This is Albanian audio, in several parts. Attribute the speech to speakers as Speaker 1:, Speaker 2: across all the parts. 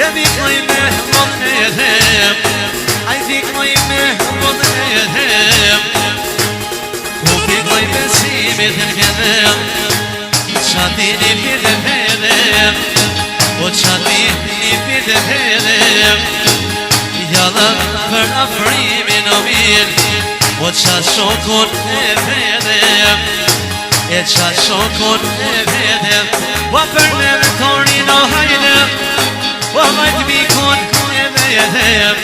Speaker 1: Jemi kloj me mëllën e dhem Ajdi kloj me mëllën e dhem Kupi kloj besimit në këdhem Qati një pite vedhem O qati një pite vedhem Jallëm për afrimin o mirë O qatë shokun e vedhem E qatë shokun e vedhem O për me vëtorin o hajdhem O vajtë mikun e vedhem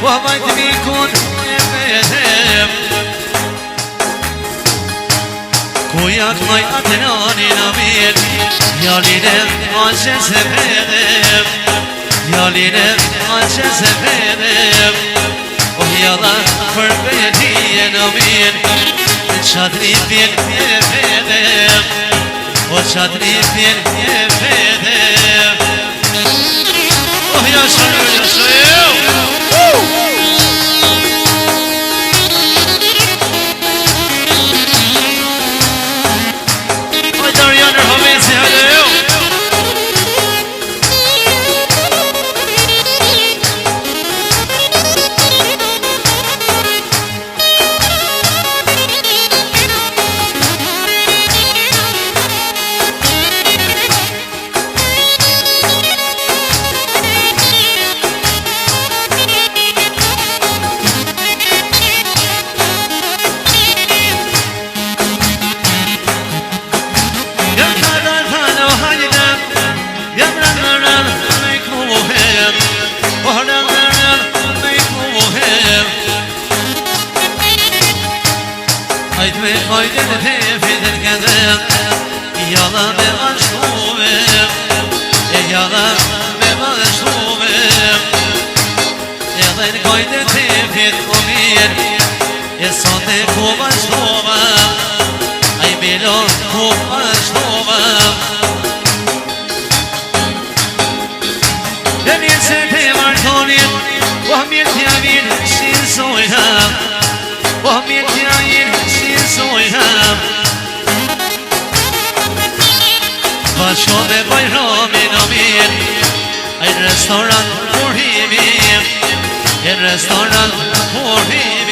Speaker 1: O vajtë mikun e vedhem Kuja kloj atëranin o mirë Jalinem aqe se vedhem Jalinem aqe se vedhem O jalla për vedhien o mirë Qatripin e vedhem O qatripin e vedhem Oh, yaşıyor Haydar Yaner Havesi hadi Haydi tefidin kedem Yala be aşkuvem Yala be aşkuvem Yadın haydi tefid kumir Sade kum aşkuvem Ay bilon kum aşkuvem Demin sepim artonim Vahmir tiyavir şin soyam Vahmir tiyavir soyam Bashko me bajramin o mir Ai restoran kurhimim E restoran kurhimim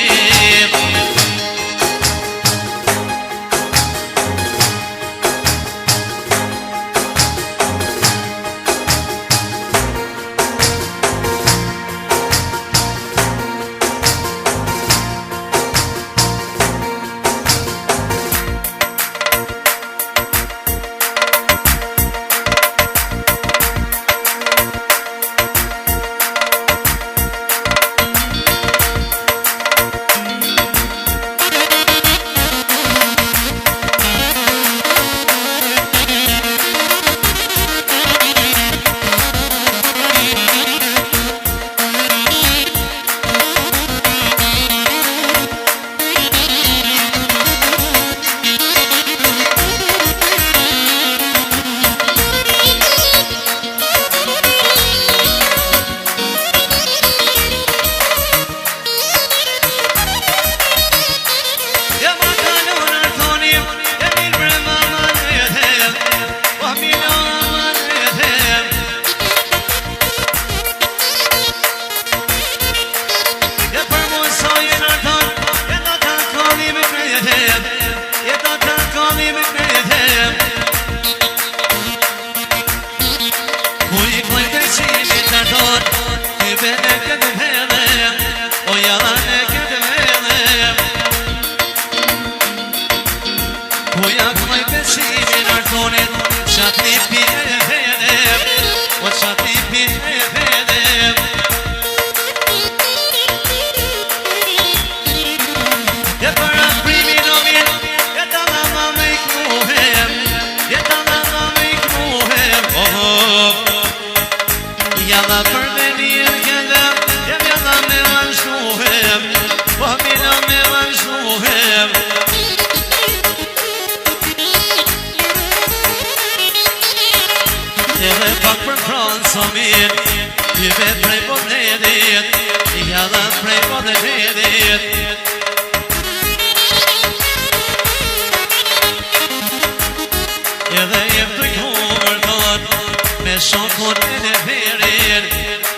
Speaker 1: shokun e në verin,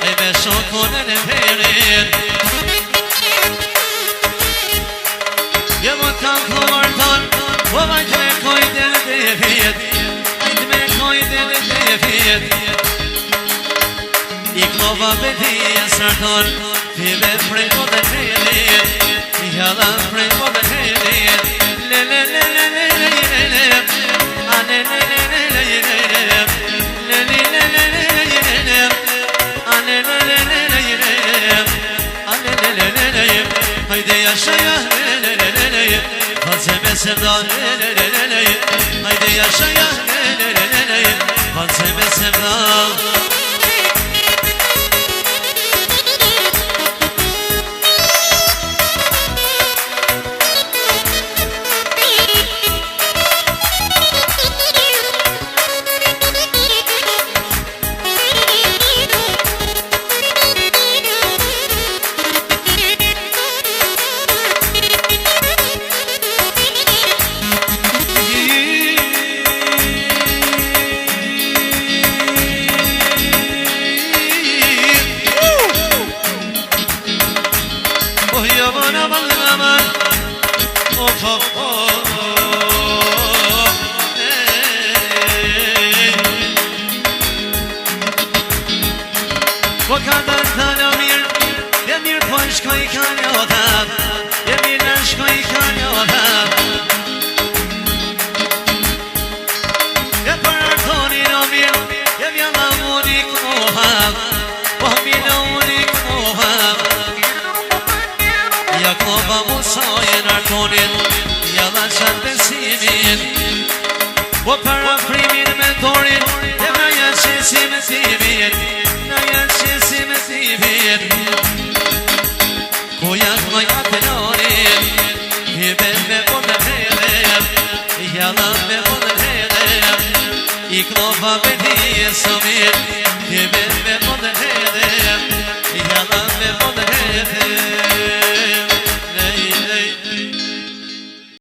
Speaker 1: ai me shokun e në verin. Jemo kam kluar ton, o vajtë me kojtë në të vjet, vajtë me kojtë në të vjet. I klova bedije sarton, five prej po dhe helit, i jala prej po dhe helit. Le le le le le le le le, a le le le le le le le, le le le le le le le, a le le le le le le, a le le le le le. Haydi yaşaya le le le le le, falseme sevda le le le le le. Haydi yaşaya le le le le le, falseme sevda. Po ka të thalo mirë, e mirë po shkoj ka njotap, e mirë në shkoj ka njotap. E për artonin o mirë, e vjalla unik mohap, po mirë unik mohap. Jakoba Musajen artonin, jalla qatë besimin, po për afrimin me torin, e vraja qesim timin. Kuja kuja të lorin, i ben me po të hedhem, i jala me po të hedhem, i klova bedije së mirë, i ben me po të hedhem.